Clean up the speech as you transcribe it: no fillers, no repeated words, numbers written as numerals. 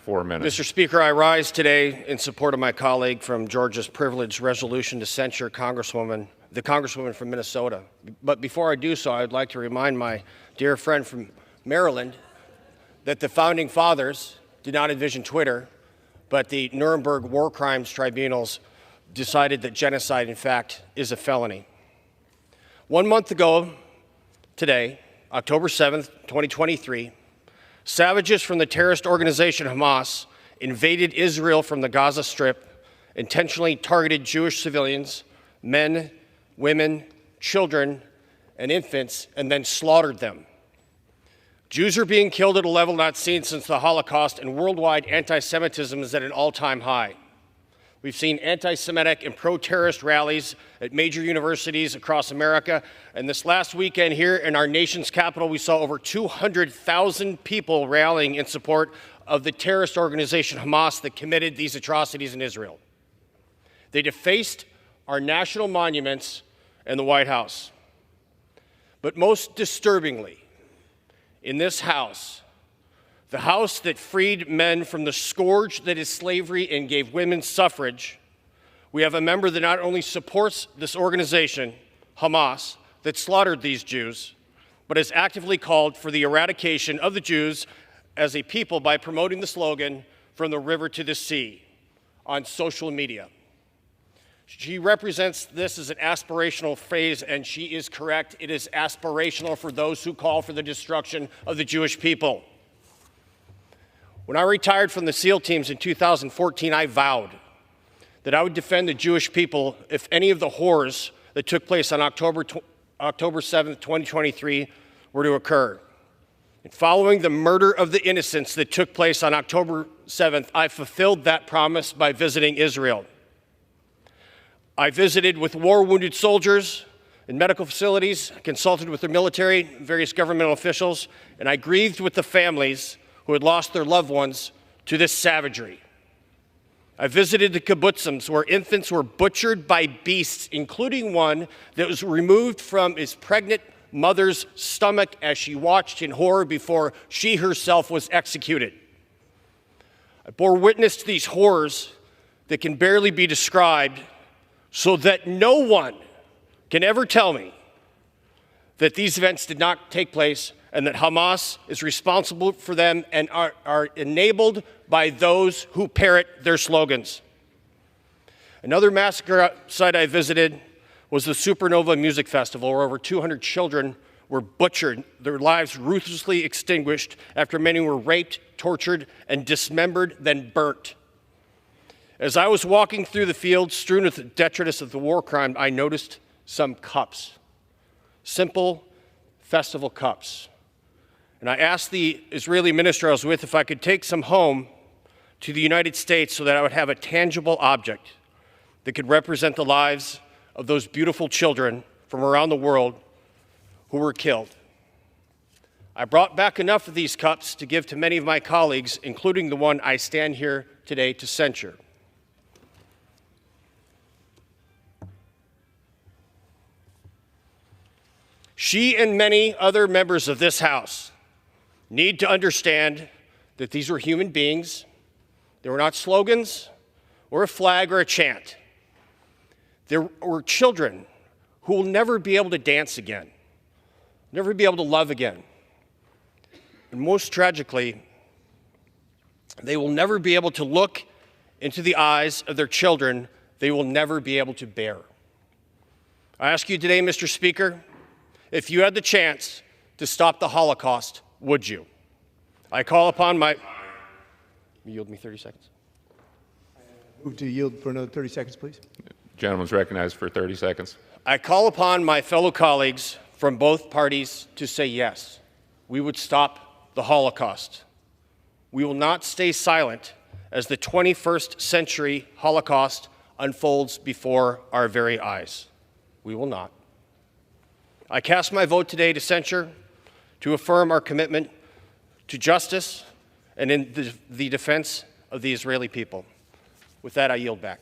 4 minutes. Mr. Speaker, I rise today in support of my colleague from Georgia's privileged resolution to censure the Congresswoman from Minnesota. But before I do so, I'd like to remind my dear friend from Maryland that the founding fathers did not envision Twitter, but the Nuremberg War Crimes Tribunals decided that genocide, in fact, is a felony. 1 month ago today, October 7th, 2023, savages from the terrorist organization Hamas invaded Israel from the Gaza Strip, intentionally targeted Jewish civilians, men, women, children, and infants, and then slaughtered them. Jews are being killed at a level not seen since the Holocaust, and worldwide anti-Semitism is at an all-time high. We've seen anti-Semitic and pro-terrorist rallies at major universities across America. And this last weekend here in our nation's capital, we saw over 200,000 people rallying in support of the terrorist organization Hamas that committed these atrocities in Israel. They defaced our national monuments and the White House. But most disturbingly, in this House, the House that freed men from the scourge that is slavery and gave women suffrage, we have a member that not only supports this organization, Hamas, that slaughtered these Jews, but has actively called for the eradication of the Jews as a people by promoting the slogan, "From the river to the sea," on social media. She represents this as an aspirational phrase, and she is correct. It is aspirational for those who call for the destruction of the Jewish people. When I retired from the SEAL teams in 2014, I vowed that I would defend the Jewish people if any of the horrors that took place on October 7th, 2023 were to occur. And following the murder of the innocents that took place on October 7th, I fulfilled that promise by visiting Israel. I visited with war-wounded soldiers in medical facilities, consulted with their military, various governmental officials, and I grieved with the families who had lost their loved ones to this savagery. I visited the kibbutzim, where infants were butchered by beasts, including one that was removed from his pregnant mother's stomach as she watched in horror before she herself was executed. I bore witness to these horrors that can barely be described, so that no one can ever tell me that these events did not take place and that Hamas is responsible for them and are enabled by those who parrot their slogans. Another massacre site I visited was the Supernova Music Festival, where over 200 children were butchered, their lives ruthlessly extinguished after many were raped, tortured, and dismembered, then burnt. As I was walking through the fields strewn with the detritus of the war crime, I noticed some cups, simple festival cups. And I asked the Israeli minister I was with if I could take some home to the United States so that I would have a tangible object that could represent the lives of those beautiful children from around the world who were killed. I brought back enough of these cups to give to many of my colleagues, including the one I stand here today to censure. She and many other members of this House need to understand that these were human beings. They were not slogans or a flag or a chant. There were children who will never be able to dance again, never be able to love again. And most tragically, they will never be able to look into the eyes of their children they will never be able to bear. I ask you today, Mr. Speaker, if you had the chance to stop the Holocaust, would you? I call upon my... You yield me 30 seconds. Move to yield for another 30 seconds, please. Gentleman's recognized for 30 seconds. I call upon my fellow colleagues from both parties to say yes. We would stop the Holocaust. We will not stay silent as the 21st century Holocaust unfolds before our very eyes. We will not. I cast my vote today to censure, to affirm our commitment to justice and in the defense of the Israeli people. With that, I yield back.